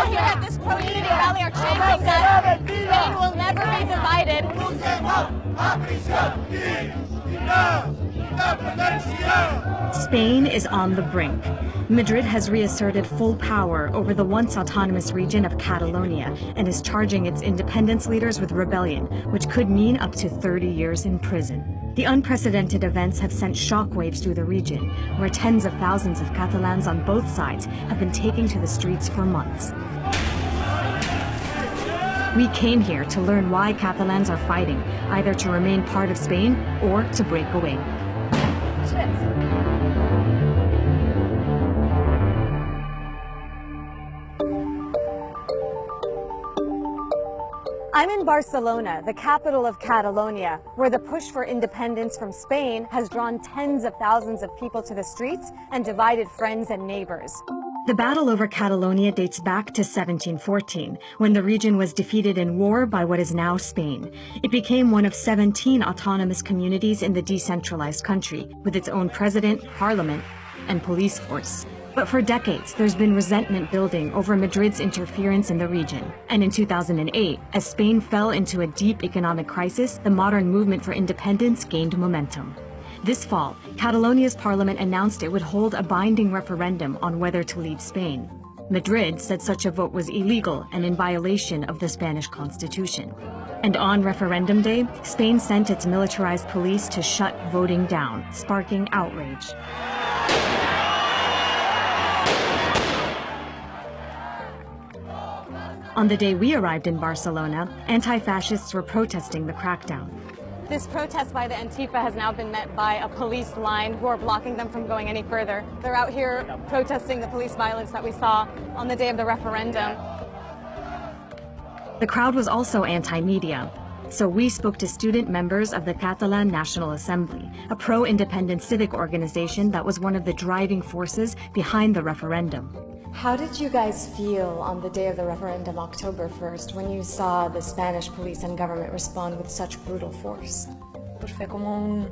here at this pro-unity rally are chanting that Spain will never be divided. Spain is on the brink. Madrid has reasserted full power over the once autonomous region of Catalonia and is charging its independence leaders with rebellion, which could mean up to 30 years in prison. The unprecedented events have sent shockwaves through the region, where tens of thousands of Catalans on both sides have been taking to the streets for months. We came here to learn why Catalans are fighting, either to remain part of Spain or to break away. I'm in Barcelona, the capital of Catalonia, where the push for independence from Spain has drawn tens of thousands of people to the streets and divided friends and neighbors. The battle over Catalonia dates back to 1714, when the region was defeated in war by what is now Spain. It became one of 17 autonomous communities in the decentralized country, with its own president, parliament, and police force. But for decades, there's been resentment building over Madrid's interference in the region. And in 2008, as Spain fell into a deep economic crisis, the modern movement for independence gained momentum. This fall, Catalonia's parliament announced it would hold a binding referendum on whether to leave Spain. Madrid said such a vote was illegal and in violation of the Spanish constitution. And on referendum day, Spain sent its militarized police to shut voting down, sparking outrage. On the day we arrived in Barcelona, anti-fascists were protesting the crackdown. This protest by the Antifa has now been met by a police line who are blocking them from going any further. They're out here protesting the police violence that we saw on the day of the referendum. The crowd was also anti-media. So we spoke to student members of the Catalan National Assembly, a pro-independence civic organization that was one of the driving forces behind the referendum. How did you guys feel on the day of the referendum, October 1st, when you saw the Spanish police and government respond with such brutal force? Pues fue como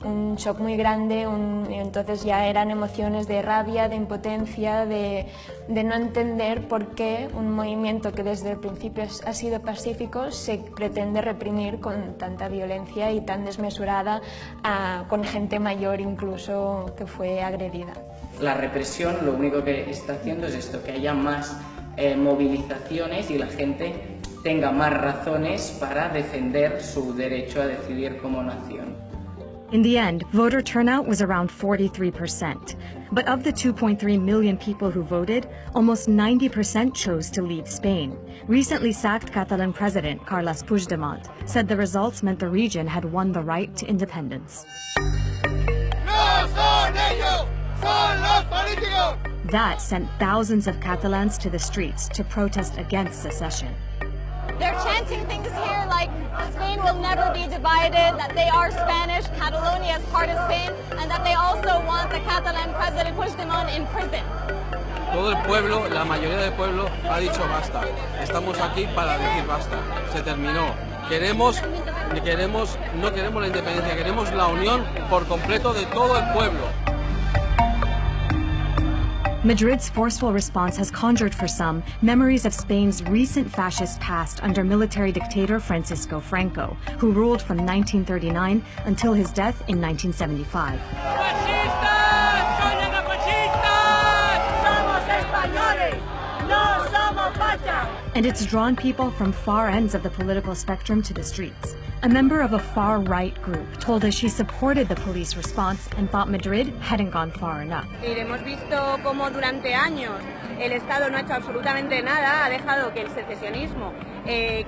un shock muy grande, y entonces ya eran emociones de rabia, de impotencia, de no entender por qué un movimiento que desde el principio ha sido pacífico se pretende reprimir con tanta violencia y tan desmesurada, con gente mayor incluso que fue agredida. La represión lo único que está haciendo es esto, que haya más movilizaciones y la gente tenga más razones para defender su derecho a decidir como nación. In the end, voter turnout was around 43%. But of the 2.3 million people who voted, almost 90% chose to leave Spain. Recently sacked Catalan President Carles Puigdemont said the results meant the region had won the right to independence. ¡No son ellos! ¡Son los políticos! That sent thousands of Catalans to the streets to protest against secession. They're chanting things here like Spain will never be divided, that they are Spanish, Catalonia is part of Spain, and that they also want the Catalan President Puigdemont in prison. Todo el pueblo, la mayoría del pueblo ha dicho basta. Estamos aquí para decir basta. Se terminó. No queremos la independencia, queremos la unión por completo de todo el pueblo. Madrid's forceful response has conjured for some memories of Spain's recent fascist past under military dictator Francisco Franco, who ruled from 1939 until his death in 1975. And it's drawn people from far ends of the political spectrum to the streets. A member of a far-right group told us she supported the police response and thought Madrid hadn't gone far enough. Hemos visto cómo durante años el Estado no ha hecho absolutamente nada, ha dejado que el secesionismo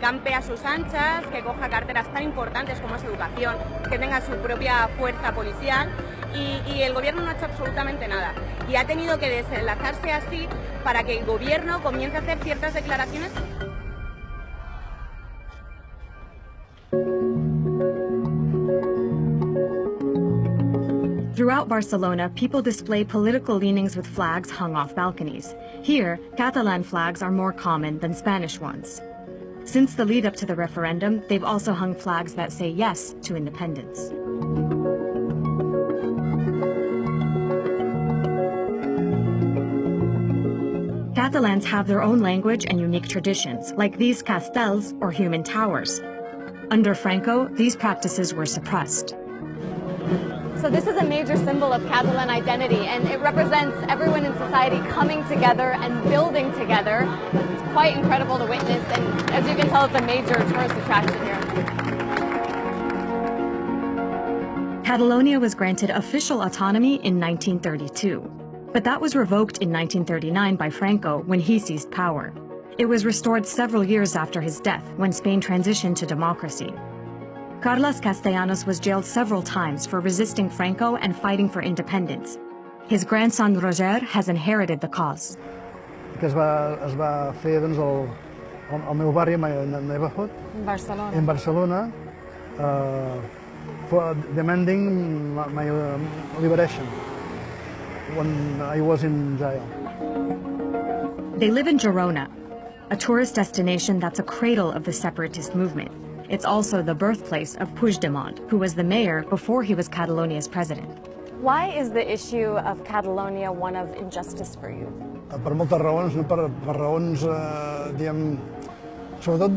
campe a sus anchas, que coja carteras tan importantes como es educación, que tenga su propia fuerza policial y el gobierno no ha hecho absolutamente nada. Y ha tenido que desenlazarse así para que el gobierno comience a hacer ciertas declaraciones. Throughout Barcelona, people display political leanings with flags hung off balconies. Here, Catalan flags are more common than Spanish ones. Since the lead-up to the referendum, they've also hung flags that say yes to independence. Catalans have their own language and unique traditions, like these castells, or human towers. Under Franco, these practices were suppressed. So this is a major symbol of Catalan identity, and it represents everyone in society coming together and building together. It's quite incredible to witness, and as you can tell, it's a major tourist attraction here. Catalonia was granted official autonomy in 1932, but that was revoked in 1939 by Franco when he seized power. It was restored several years after his death, when Spain transitioned to democracy. Carles Castellanos was jailed several times for resisting Franco and fighting for independence. His grandson Roger has inherited the cause. Que es va fer doncs, al meu barri, my neighborhood, in Barcelona, for demanding my liberation when I was in jail. They live in Girona, a tourist destination that's a cradle of the separatist movement. It's also the birthplace of Puigdemont, who was the mayor before he was Catalonia's president. Why is the issue of Catalonia one of injustice for you? Per moltes raons, no? per raons, diguem, sobretot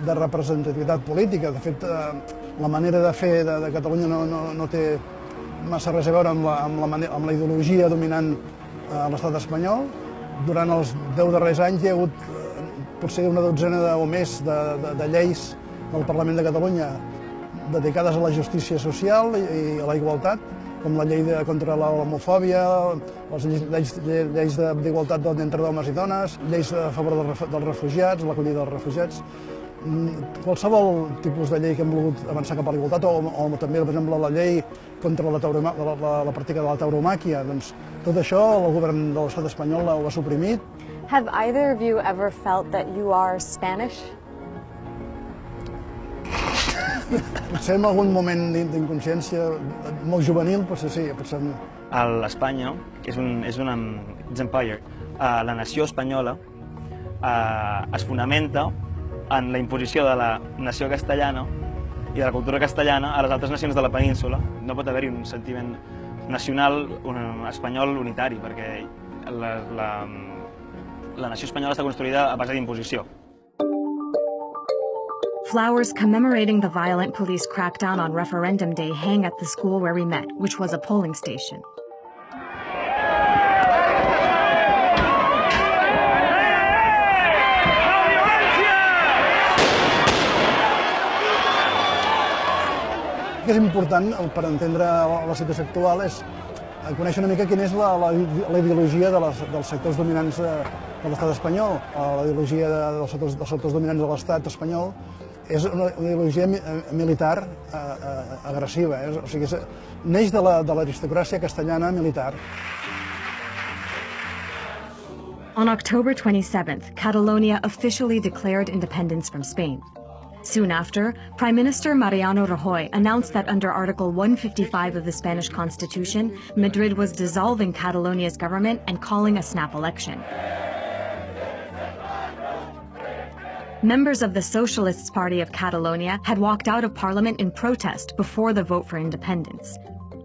de representativitat política. De fet, la manera de fer de Catalunya no té massa res a veure amb la ideologia dominant a l'estat espanyol. Durant els 10 darrers anys hi ha hagut potser una dotzena o més de lleis del Parlament de Catalunya dedicades a la justícia social i a la igualtat, com la llei contra l'homofòbia, les lleis d'igualtat entre homes i dones, lleis a favor dels refugiats, l'acollida dels refugiats. Qualsevol tipus de llei que hem volgut avançar cap a la igualtat, o també, per exemple, la llei contra la pràctica de la tauromàquia, doncs tot això el govern de l'estat espanyol ho ha suprimit. Have either of you ever felt that you are Spanish? Potser en algun moment d'inconsciència molt juvenil, potser sí. L'Espanya és un empire. La nació espanyola es fonamenta en la imposició de la nació castellana i de la cultura castellana a les altres nacions de la península. No pot haver-hi un sentiment nacional espanyol unitari, perquè la nació espanyola està construïda a base d'imposició. Flowers commemorating the violent police crackdown on referendum day hang at the school where we met, which was a polling station. El que és important per entendre la situació actual és conèixer una mica quina és la ideologia dels sectors dominants de l'estat espanyol. La ideologia dels sectors dominants de l'estat espanyol és una ideologia militar agressiva, o sigui, neix de l'aristocràcia castellana militar. On October 27th, Catalonia officially declared independence from Spain. Soon after, Prime Minister Mariano Rajoy announced that under Article 155 of the Spanish Constitution, Madrid was dissolving Catalonia's government and calling a snap election. Members of the Socialist Party of Catalonia had walked out of parliament in protest before the vote for independence.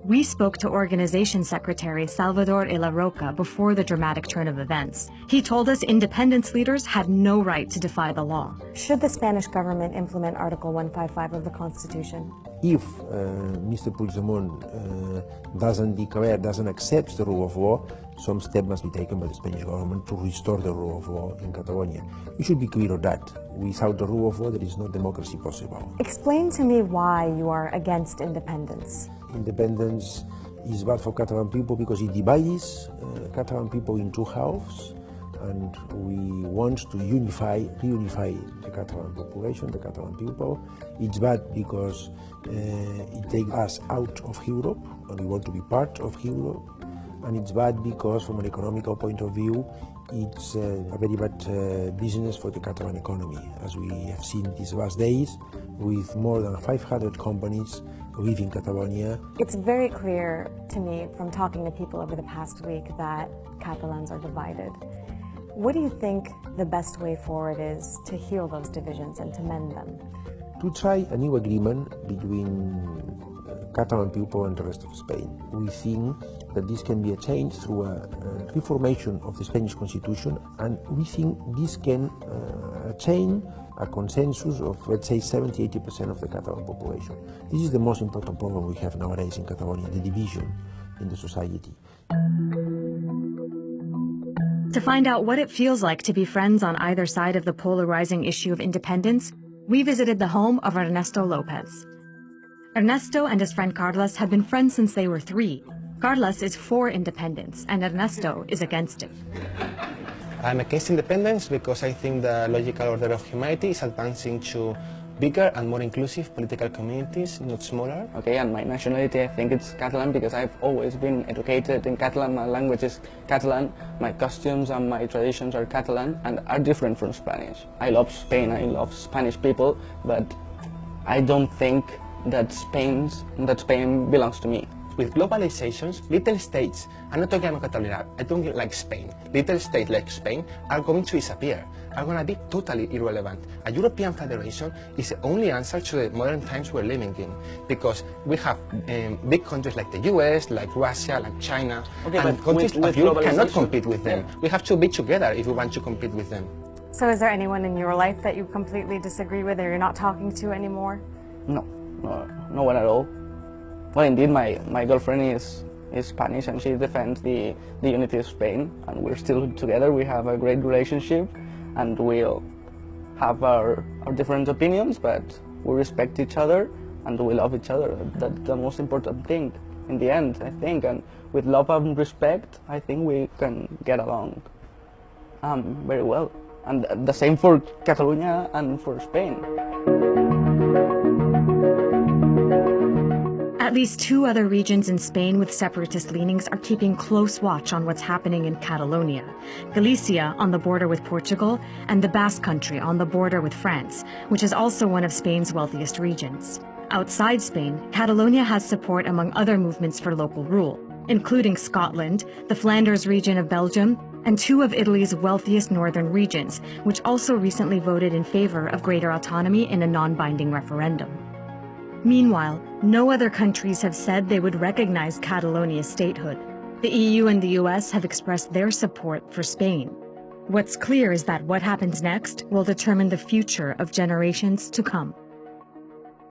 We spoke to Organization Secretary Salvador Ila Roca before the dramatic turn of events. He told us independence leaders had no right to defy the law. Should the Spanish government implement Article 155 of the Constitution? If Mr. Puigdemont doesn't accept the rule of law, some steps must be taken by the Spanish government to restore the rule of law in Catalonia. We should be clear on that. Without the rule of law, there is no democracy possible. Explain to me why you are against independence. Independence is bad for Catalan people because it divides Catalan people in two halves, and we want to reunify the Catalan population, the Catalan people. It's bad because it takes us out of Europe, and we want to be part of Europe. And it's bad because, from an economical point of view, it's a very bad business for the Catalan economy, as we have seen these last days, with more than 500 companies leaving Catalonia. It's very clear to me from talking to people over the past week that Catalans are divided. What do you think the best way forward is to heal those divisions and to mend them? To try a new agreement between Catalan people and the rest of Spain. We think that this can be achieved through a reformation of the Spanish constitution, and we think this can attain a consensus of, let's say, 70–80% of the Catalan population. This is the most important problem we have nowadays in Catalonia, the division in the society. To find out what it feels like to be friends on either side of the polarizing issue of independence, we visited the home of Ernesto Lopez. Ernesto and his friend Carlos have been friends since they were 3. Carlos is for independence, and Ernesto is against it. I'm against independence because I think the logical order of humanity is advancing to bigger and more inclusive political communities, not smaller. Okay, and my nationality, I think it's Catalan because I've always been educated in Catalan. My language is Catalan. My costumes and my traditions are Catalan and are different from Spanish. I love Spain, I love Spanish people, but I don't think that Spain belongs to me. With globalizations, little states, I'm not talking about Catalonia, I don't like Spain. Little states like Spain are going to disappear, are going to be totally irrelevant. A European federation is the only answer to the modern times we're living in, because we have big countries like the US, like Russia, like China, and countries of Europe cannot compete with them. We have to be together if we want to compete with them. So is there anyone in your life that you completely disagree with or you're not talking to anymore? No one at all. Well, indeed, my girlfriend is Spanish and she defends the unity of Spain, and we're still together. We have a great relationship and we'll have our different opinions, but we respect each other and we love each other. That's the most important thing in the end, I think, and with love and respect, I think we can get along very well. And the same for Catalonia and for Spain. At least 2 other regions in Spain with separatist leanings are keeping close watch on what's happening in Catalonia. Galicia, on the border with Portugal, and the Basque Country on the border with France, which is also one of Spain's wealthiest regions. Outside Spain, Catalonia has support among other movements for local rule, including Scotland, the Flanders region of Belgium, and 2 of Italy's wealthiest northern regions, which also recently voted in favor of greater autonomy in a non-binding referendum. Meanwhile, no other countries have said they would recognize Catalonia's statehood. The EU and the US have expressed their support for Spain. What's clear is that what happens next will determine the future of generations to come.